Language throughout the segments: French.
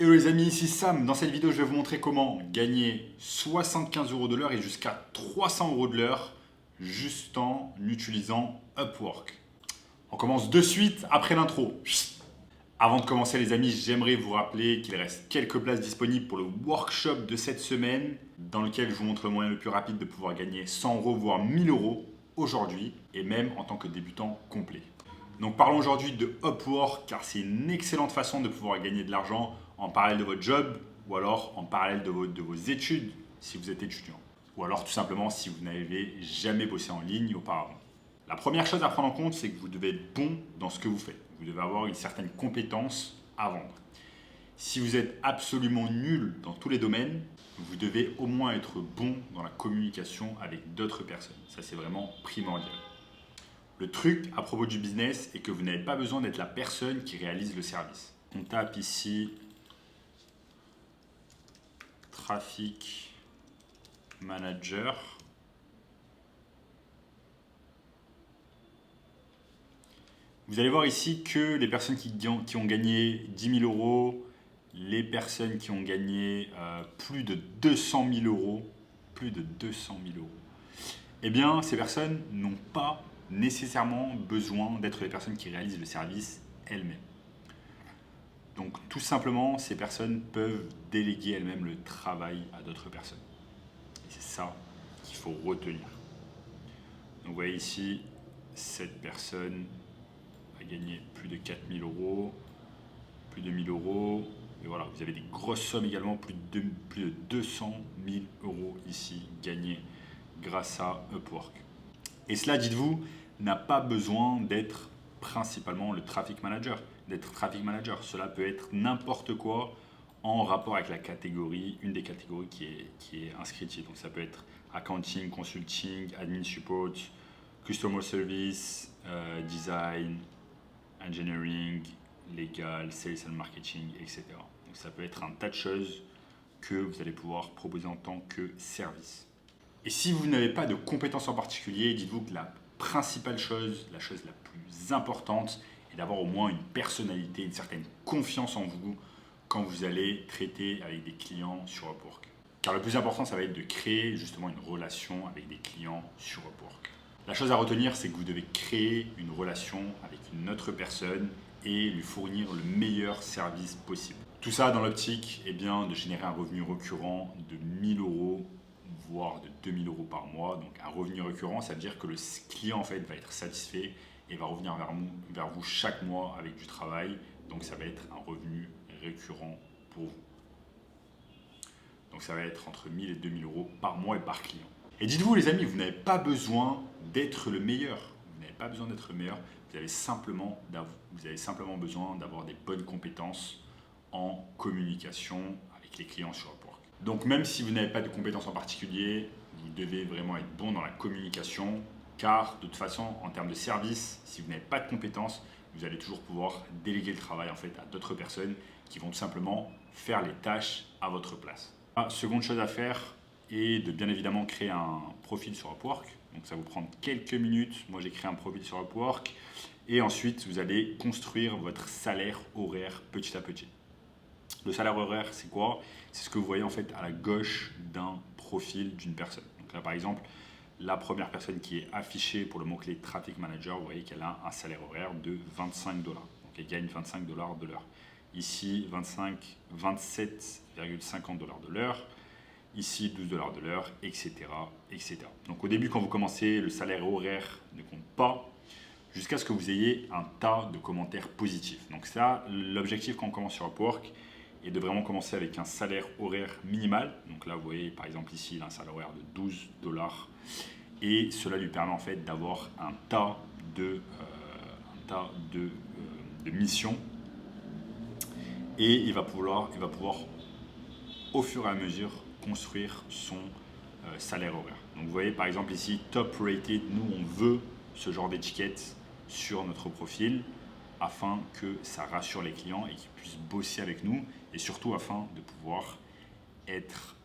Hello les amis, ici Sam. Dans cette vidéo, je vais vous montrer comment gagner 75 euros de l'heure et jusqu'à 300 euros de l'heure juste en utilisant Upwork. On commence de suite après l'intro. Avant de commencer les amis, j'aimerais vous rappeler qu'il reste quelques places disponibles pour le workshop de cette semaine dans lequel je vous montre le moyen le plus rapide de pouvoir gagner 100 euros voire 1000 euros aujourd'hui et même en tant que débutant complet. Donc parlons aujourd'hui de Upwork car c'est une excellente façon de pouvoir gagner de l'argent en parallèle de votre job ou alors en parallèle de vos études si vous êtes étudiant. Ou alors tout simplement si vous n'avez jamais bossé en ligne auparavant. La première chose à prendre en compte, c'est que vous devez être bon dans ce que vous faites. Vous devez avoir une certaine compétence à vendre. Si vous êtes absolument nul dans tous les domaines, vous devez au moins être bon dans la communication avec d'autres personnes. Ça, c'est vraiment primordial. Le truc à propos du business est que vous n'avez pas besoin d'être la personne qui réalise le service. On tape ici Traffic Manager. Vous allez voir ici que les personnes qui ont gagné 10 000 euros, les personnes qui ont gagné plus de 200 000 euros, eh bien, ces personnes n'ont pas nécessairement besoin d'être les personnes qui réalisent le service elles-mêmes. Donc, tout simplement, ces personnes peuvent déléguer elles-mêmes le travail à d'autres personnes. Et c'est ça qu'il faut retenir. Donc, vous voyez ici, cette personne a gagné plus de 4 000 euros, plus de 1 000 euros. Et voilà, vous avez des grosses sommes également, plus de 200 000 euros ici gagnés grâce à Upwork. Et cela, dites-vous, n'a pas besoin d'être principalement le traffic manager. Cela peut être n'importe quoi en rapport avec la catégorie, une des catégories qui est inscrite ici. Donc ça peut être accounting, consulting, admin support, customer service, design, engineering, legal, sales and marketing, etc. Donc ça peut être un tas de choses que vous allez pouvoir proposer en tant que service. Et si vous n'avez pas de compétences en particulier, dites-vous que la principale chose, la chose la plus importante, est d'avoir au moins une personnalité, une certaine confiance en vous quand vous allez traiter avec des clients sur Upwork. Car le plus important, ça va être de créer justement une relation avec des clients sur Upwork. La chose à retenir, c'est que vous devez créer une relation avec une autre personne et lui fournir le meilleur service possible. Tout ça dans l'optique de générer un revenu récurrent de 1 000 euros voire de 2 000 euros par mois. Donc un revenu récurrent, ça veut dire que le client en fait va être satisfait et va revenir vers vous chaque mois avec du travail. Donc ça va être un revenu récurrent pour vous. Donc ça va être entre 1 000 et 2 000 euros par mois et par client. Et dites-vous les amis, vous n'avez pas besoin d'être le meilleur. Vous n'avez pas besoin d'être le meilleur. Vous avez simplement besoin d'avoir des bonnes compétences en communication avec les clients sur Upwork. Donc même si vous n'avez pas de compétences en particulier, vous devez vraiment être bon dans la communication car de toute façon, en termes de service, si vous n'avez pas de compétences, vous allez toujours pouvoir déléguer le travail en fait à d'autres personnes qui vont tout simplement faire les tâches à votre place. La seconde chose à faire est de bien évidemment créer un profil sur Upwork. Donc ça va vous prendre quelques minutes. Moi j'ai créé un profil sur Upwork et ensuite vous allez construire votre salaire horaire petit à petit. Le salaire horaire, c'est quoi? C'est ce que vous voyez en fait à la gauche d'un profil d'une personne. Donc là, par exemple, la première personne qui est affichée pour le mot-clé Traffic Manager, vous voyez qu'elle a un salaire horaire de 25 $. Donc elle gagne 25 $ de l'heure. Ici, 27,50 $ de l'heure. Ici, 12 $ de l'heure, etc., etc. Donc au début, quand vous commencez, le salaire horaire ne compte pas jusqu'à ce que vous ayez un tas de commentaires positifs. Donc ça, l'objectif quand on commence sur Upwork, et de vraiment commencer avec un salaire horaire minimal. Donc là, vous voyez, par exemple, ici, il a un salaire horaire de 12 $. Et cela lui permet en fait d'avoir un tas de missions. Et il va pouvoir, au fur et à mesure, construire son salaire horaire. Donc vous voyez, par exemple, ici, top rated, nous, on veut ce genre d'étiquette sur notre profil afin que ça rassure les clients et qu'ils puissent bosser avec nous et surtout afin de pouvoir être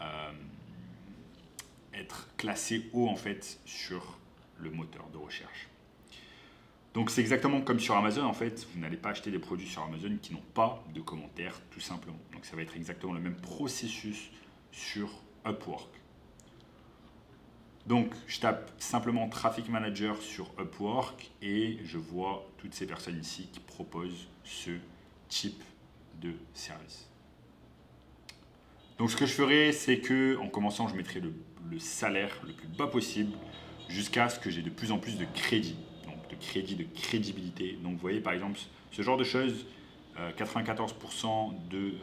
classé haut en fait sur le moteur de recherche. Donc c'est exactement comme sur Amazon, en fait, vous n'allez pas acheter des produits sur Amazon qui n'ont pas de commentaires, tout simplement. Donc ça va être exactement le même processus sur Upwork. Donc je tape simplement Traffic Manager sur Upwork et je vois toutes ces personnes ici qui proposent ce type de service. Donc ce que je ferai, c'est que en commençant, je mettrai le salaire le plus bas possible jusqu'à ce que j'ai de plus en plus de crédit. Donc de crédit, de crédibilité. Donc vous voyez par exemple ce genre de choses, 94% de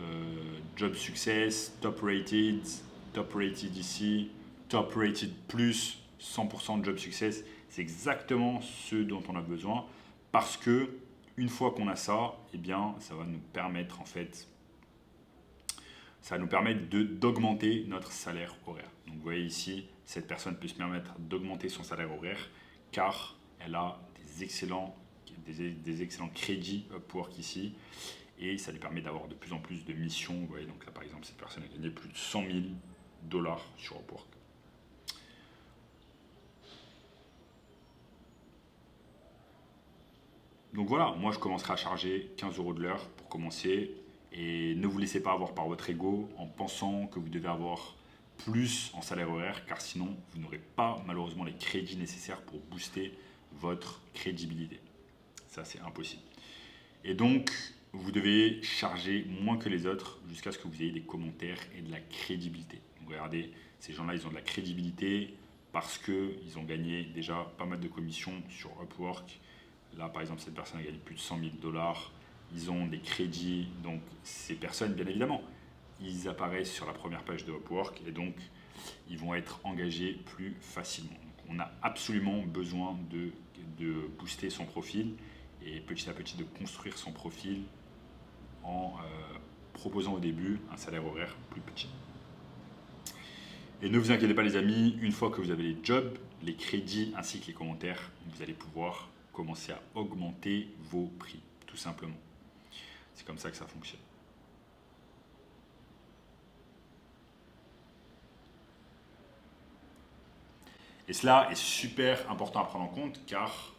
job success, top rated ici, top rated plus 100% de job success. C'est exactement ce dont on a besoin parce que une fois qu'on a ça, eh bien, ça va nous permettre en fait, ça va nous permettre d'augmenter notre salaire horaire. Donc vous voyez ici, cette personne peut se permettre d'augmenter son salaire horaire car elle a des excellents crédits Upwork ici et ça lui permet d'avoir de plus en plus de missions. Vous voyez, donc là par exemple, cette personne a gagné plus de 100 000 $ sur Upwork. Donc voilà, moi je commencerai à charger 15 € de l'heure pour commencer. Et ne vous laissez pas avoir par votre ego en pensant que vous devez avoir plus en salaire horaire, car sinon vous n'aurez pas malheureusement les crédits nécessaires pour booster votre crédibilité. Ça, c'est impossible. Et donc, vous devez charger moins que les autres jusqu'à ce que vous ayez des commentaires et de la crédibilité. Donc, regardez, ces gens-là, ils ont de la crédibilité parce qu'ils ont gagné déjà pas mal de commissions sur Upwork. Là, par exemple, cette personne a gagné plus de 100 000 $. Ils ont des crédits. Donc, ces personnes, bien évidemment, ils apparaissent sur la première page de Upwork et donc, ils vont être engagés plus facilement. Donc, on a absolument besoin de booster son profil et petit à petit de construire son profil en proposant au début un salaire horaire plus petit. Et ne vous inquiétez pas les amis, une fois que vous avez les jobs, les crédits ainsi que les commentaires, vous allez pouvoir commencer à augmenter vos prix, tout simplement. C'est comme ça que ça fonctionne. Et cela est super important à prendre en compte car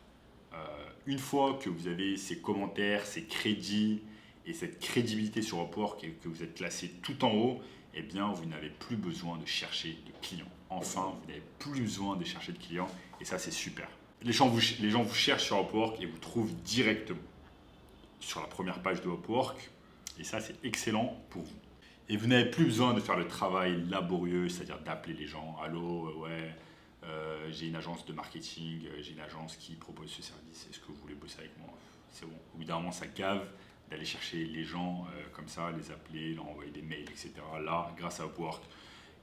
une fois que vous avez ces commentaires, ces crédits et cette crédibilité sur Upwork et que vous êtes classé tout en haut, eh bien vous n'avez plus besoin de chercher de clients. Enfin, vous n'avez plus besoin de chercher de clients et ça c'est super. Les gens vous cherchent sur Upwork et vous trouvent directement sur la première page de Upwork et ça c'est excellent pour vous. Et vous n'avez plus besoin de faire le travail laborieux, c'est-à-dire d'appeler les gens. Allô, ouais, j'ai une agence de marketing, j'ai une agence qui propose ce service, est-ce que vous voulez bosser avec moi? C'est bon. Au bout d'un moment, ça gave d'aller chercher les gens comme ça, les appeler, leur envoyer des mails, etc. Là, grâce à Upwork,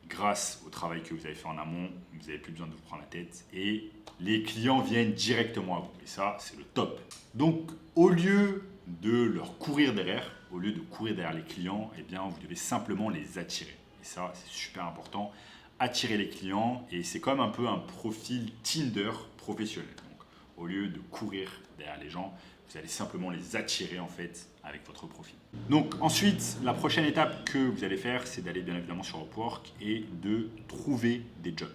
grâce au travail que vous avez fait en amont, vous n'avez plus besoin de vous prendre la tête et les clients viennent directement à vous. Et ça, c'est le top. Donc, au lieu de leur courir derrière, au lieu de courir derrière les clients, eh bien, vous devez simplement les attirer. Et ça, c'est super important. Attirer les clients et c'est comme un peu un profil Tinder professionnel. Donc, au lieu de courir derrière les gens, vous allez simplement les attirer en fait avec votre profil. Donc ensuite, la prochaine étape que vous allez faire, c'est d'aller bien évidemment sur Upwork et de trouver des jobs.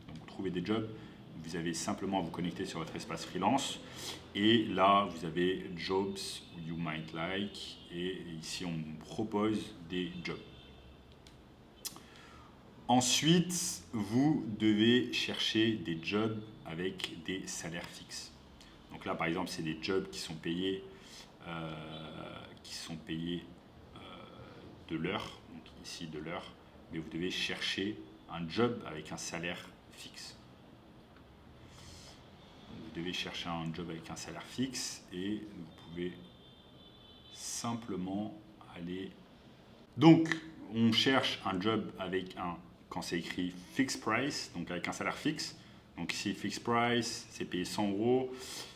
Donc trouver des jobs, vous avez simplement à vous connecter sur votre espace freelance et là vous avez Jobs You Might Like et ici on vous propose des jobs. Ensuite, vous devez chercher des jobs avec des salaires fixes. Donc là, par exemple, c'est des jobs qui sont payés, de l'heure, donc ici de l'heure, mais vous devez chercher un job avec un salaire fixe. Donc, vous devez chercher un job avec un salaire fixe et vous pouvez simplement aller. Donc, on cherche un job avec quand c'est écrit fixed price, donc avec un salaire fixe. Donc ici, fixed price, c'est payé 100 €,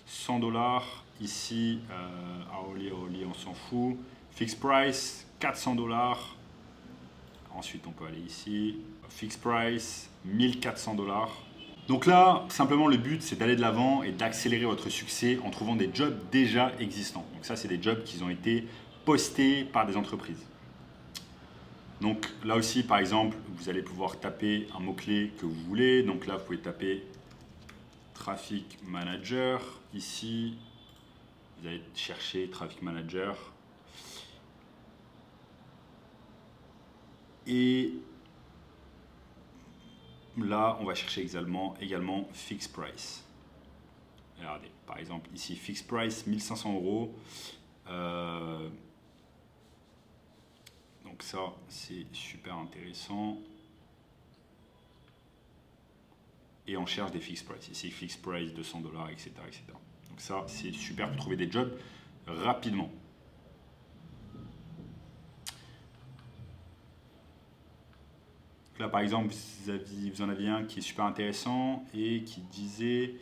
100 $. Ici, hourly, on s'en fout. Fixed price, 400 $. Ensuite, on peut aller ici. Fixed price, 1400 $. Donc là, simplement, le but, c'est d'aller de l'avant et d'accélérer votre succès en trouvant des jobs déjà existants. Donc ça, c'est des jobs qui ont été postés par des entreprises. Donc là aussi, par exemple, vous allez pouvoir taper un mot-clé que vous voulez. Donc là, vous pouvez taper Traffic Manager ici. Vous allez chercher Traffic Manager. Et là, on va chercher également Fixed Price. Regardez, par exemple, ici, Fixed Price, 1500 €. Donc ça, c'est super intéressant. Et on cherche des Fixed Price. Ici, Fixed Price, 200 $, etc., etc. Donc ça, c'est super pour trouver des jobs rapidement. Là, par exemple, vous en aviez un qui est super intéressant et qui disait,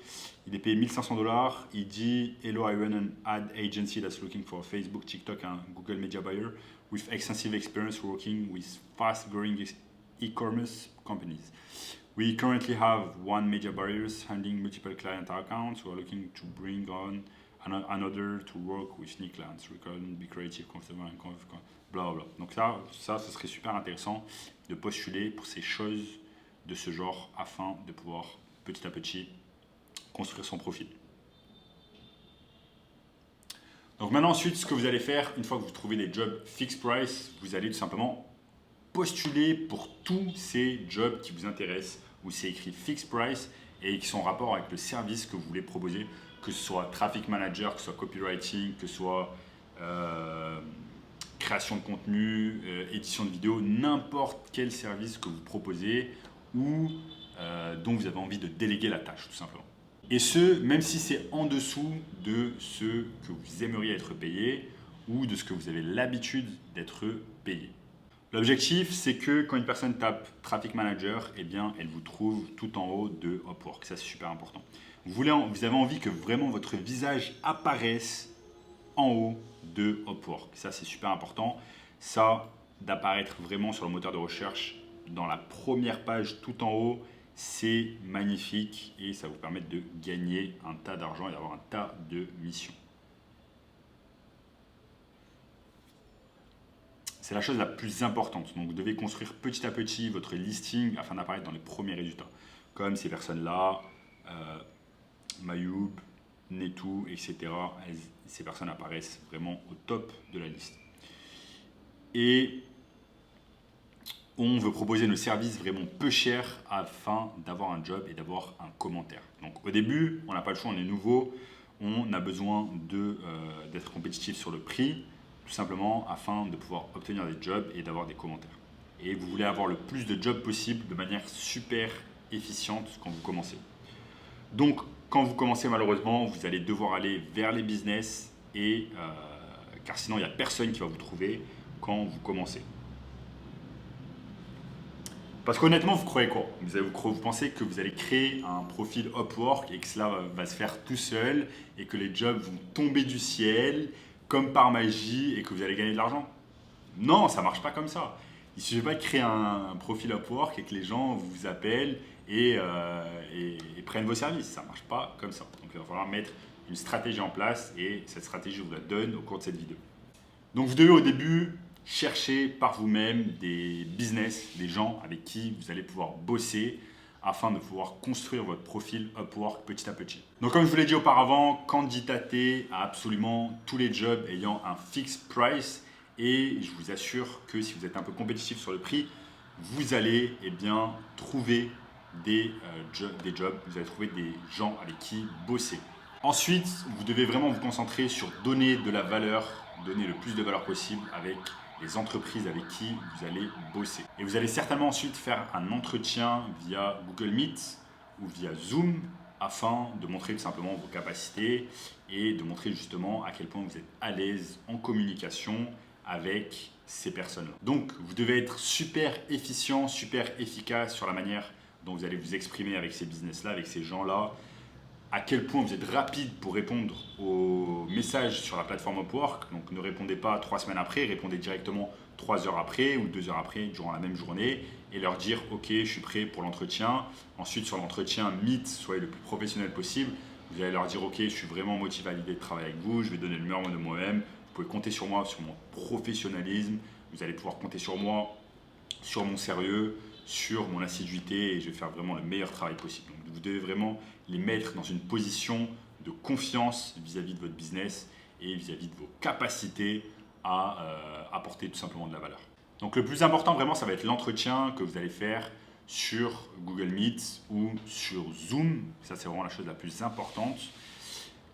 il est payé 1500 $. Il dit, Hello, I run an ad agency that's looking for Facebook, TikTok and Google Media buyer with extensive experience working with fast-growing e-commerce companies. We currently have one media buyers handling multiple client accounts. We are looking to bring on another to work with new clients. We can be creative, customer and bla bla. Donc ça, ce serait super intéressant de postuler pour ces choses de ce genre afin de pouvoir petit à petit construire son profil. Donc maintenant ensuite, ce que vous allez faire, une fois que vous trouvez des jobs fixed price, vous allez tout simplement postuler pour tous ces jobs qui vous intéressent, où c'est écrit fixed price et qui sont en rapport avec le service que vous voulez proposer, que ce soit traffic manager, que ce soit copywriting, que ce soit création de contenu, édition de vidéo, n'importe quel service que vous proposez ou dont vous avez envie de déléguer la tâche tout simplement. Et ce, même si c'est en dessous de ce que vous aimeriez être payé ou de ce que vous avez l'habitude d'être payé. L'objectif, c'est que quand une personne tape Traffic Manager, eh bien, elle vous trouve tout en haut de Upwork. Ça, c'est super important. Vous avez envie que vraiment votre visage apparaisse en haut de Upwork. Ça, c'est super important. Ça, d'apparaître vraiment sur le moteur de recherche dans la première page tout en haut, c'est magnifique et ça vous permet de gagner un tas d'argent et d'avoir un tas de missions. C'est la chose la plus importante. Donc, vous devez construire petit à petit votre listing afin d'apparaître dans les premiers résultats. Comme ces personnes-là, Mayoub, Netou, etc. Ces personnes apparaissent vraiment au top de la liste. Et on veut proposer nos services vraiment peu chers afin d'avoir un job et d'avoir un commentaire. Donc, au début, on n'a pas le choix, on est nouveau. On a besoin d'être compétitif sur le prix, tout simplement afin de pouvoir obtenir des jobs et d'avoir des commentaires. Et vous voulez avoir le plus de jobs possible de manière super efficiente quand vous commencez. Donc, quand vous commencez, malheureusement, vous allez devoir aller vers les business car sinon, il n'y a personne qui va vous trouver quand vous commencez. Parce qu'honnêtement, vous croyez quoi ? Vous pensez que vous allez créer un profil Upwork et que cela va se faire tout seul et que les jobs vont tomber du ciel comme par magie et que vous allez gagner de l'argent ? Non, ça ne marche pas comme ça. Il ne suffit pas de créer un profil Upwork et que les gens vous appellent et prennent vos services. Ça ne marche pas comme ça. Donc il va falloir mettre une stratégie en place et cette stratégie, je vous la donne au cours de cette vidéo. Donc vous devez au début chercher par vous-même des business, des gens avec qui vous allez pouvoir bosser afin de pouvoir construire votre profil Upwork petit à petit. Donc comme je vous l'ai dit auparavant, candidatez à absolument tous les jobs ayant un fixed price et je vous assure que si vous êtes un peu compétitif sur le prix, vous allez trouver des jobs, vous allez trouver des gens avec qui bosser. Ensuite, vous devez vraiment vous concentrer sur donner de la valeur, donner le plus de valeur possible avec les entreprises avec qui vous allez bosser. Et vous allez certainement ensuite faire un entretien via Google Meet ou via Zoom afin de montrer tout simplement vos capacités et de montrer justement à quel point vous êtes à l'aise en communication avec ces personnes-là. Donc, vous devez être super efficient, super efficace sur la manière dont vous allez vous exprimer avec ces business-là, avec ces gens-là, à quel point vous êtes rapide pour répondre aux messages sur la plateforme Upwork. Donc ne répondez pas 3 semaines après, répondez directement 3 heures après ou 2 heures après durant la même journée et leur dire « Ok, je suis prêt pour l'entretien ». Ensuite, sur l'entretien Meet, soyez le plus professionnel possible. Vous allez leur dire « Ok, je suis vraiment motivé à l'idée de travailler avec vous, je vais donner le meilleur de moi-même. Vous pouvez compter sur moi, sur mon professionnalisme. Vous allez pouvoir compter sur moi, sur mon sérieux, sur mon assiduité et je vais faire vraiment le meilleur travail possible. » Donc, vous devez vraiment les mettre dans une position de confiance vis-à-vis de votre business et vis-à-vis de vos capacités à apporter tout simplement de la valeur. Donc le plus important vraiment, ça va être l'entretien que vous allez faire sur Google Meet ou sur Zoom. Ça, c'est vraiment la chose la plus importante.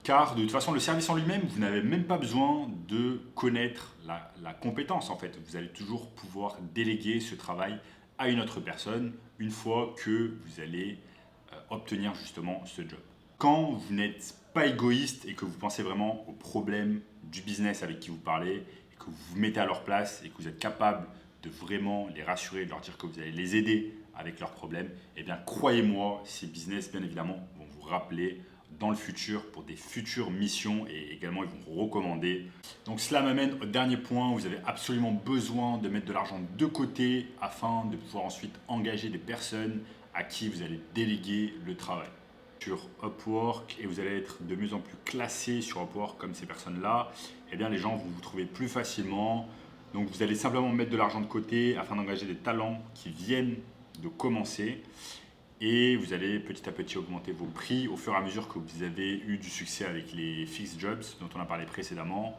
Car de toute façon, le service en lui-même, vous n'avez même pas besoin de connaître la compétence en fait. Vous allez toujours pouvoir déléguer ce travail à une autre personne une fois que vous allez obtenir justement ce job. Quand vous n'êtes pas égoïste et que vous pensez vraiment aux problèmes du business avec qui vous parlez, et que vous vous mettez à leur place et que vous êtes capable de vraiment les rassurer, de leur dire que vous allez les aider avec leurs problèmes, eh bien croyez-moi, ces business bien évidemment vont vous rappeler dans le futur pour des futures missions et également ils vont vous recommander. Donc cela m'amène au dernier point, vous avez absolument besoin de mettre de l'argent de côté afin de pouvoir ensuite engager des personnes à qui vous allez déléguer le travail. Sur Upwork et vous allez être de mieux en plus classé sur Upwork comme ces personnes-là, eh bien les gens vont vous trouver plus facilement. Donc vous allez simplement mettre de l'argent de côté afin d'engager des talents qui viennent de commencer et vous allez petit à petit augmenter vos prix au fur et à mesure que vous avez eu du succès avec les fixed jobs dont on a parlé précédemment.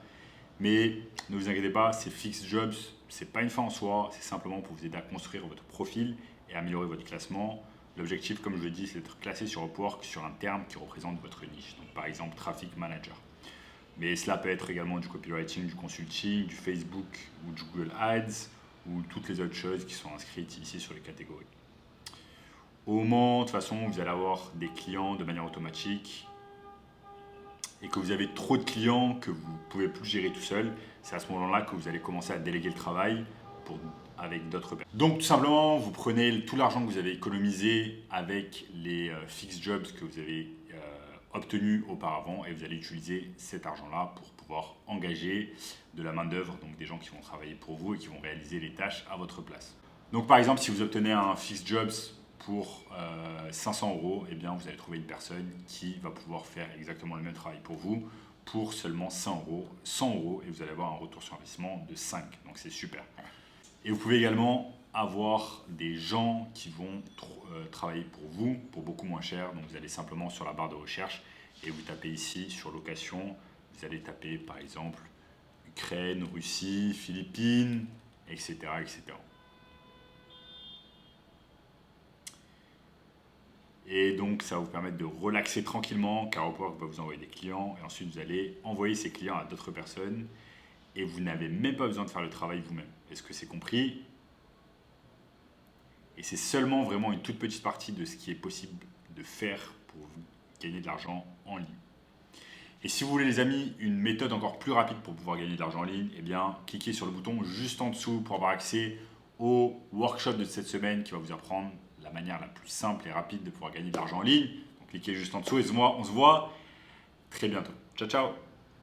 Mais ne vous inquiétez pas, ces fixed jobs, ce n'est pas une fin en soi, c'est simplement pour vous aider à construire votre profil et améliorer votre classement. L'objectif, comme je le dis, c'est d'être classé sur Upwork sur un terme qui représente votre niche. Donc, par exemple, Traffic Manager. Mais cela peut être également du copywriting, du consulting, du Facebook ou du Google Ads ou toutes les autres choses qui sont inscrites ici sur les catégories. Au moment, de toute façon, vous allez avoir des clients de manière automatique et que vous avez trop de clients que vous ne pouvez plus gérer tout seul, c'est à ce moment-là que vous allez commencer à déléguer le travail avec d'autres personnes. Donc tout simplement, vous prenez tout l'argent que vous avez économisé avec les fixed jobs que vous avez obtenus auparavant et vous allez utiliser cet argent-là pour pouvoir engager de la main-d'œuvre, donc des gens qui vont travailler pour vous et qui vont réaliser les tâches à votre place. Donc par exemple, si vous obtenez un fixed jobs pour 500 €, eh bien vous allez trouver une personne qui va pouvoir faire exactement le même travail pour vous pour seulement 100 €, et vous allez avoir un retour sur investissement de 5. Donc c'est super. Et vous pouvez également avoir des gens qui vont travailler pour vous pour beaucoup moins cher. Donc vous allez simplement sur la barre de recherche et vous tapez ici sur location. Vous allez taper par exemple Ukraine, Russie, Philippines, etc. etc. Et donc ça va vous permettre de relaxer tranquillement car Upwork va vous envoyer des clients et ensuite vous allez envoyer ces clients à d'autres personnes et vous n'avez même pas besoin de faire le travail vous-même. Est-ce que c'est compris? Et c'est seulement vraiment une toute petite partie de ce qui est possible de faire pour gagner de l'argent en ligne. Et si vous voulez les amis, une méthode encore plus rapide pour pouvoir gagner de l'argent en ligne, eh bien cliquez sur le bouton juste en dessous pour avoir accès au workshop de cette semaine qui va vous apprendre la manière la plus simple et rapide de pouvoir gagner de l'argent en ligne. Donc cliquez juste en dessous et on se voit très bientôt. Ciao ciao.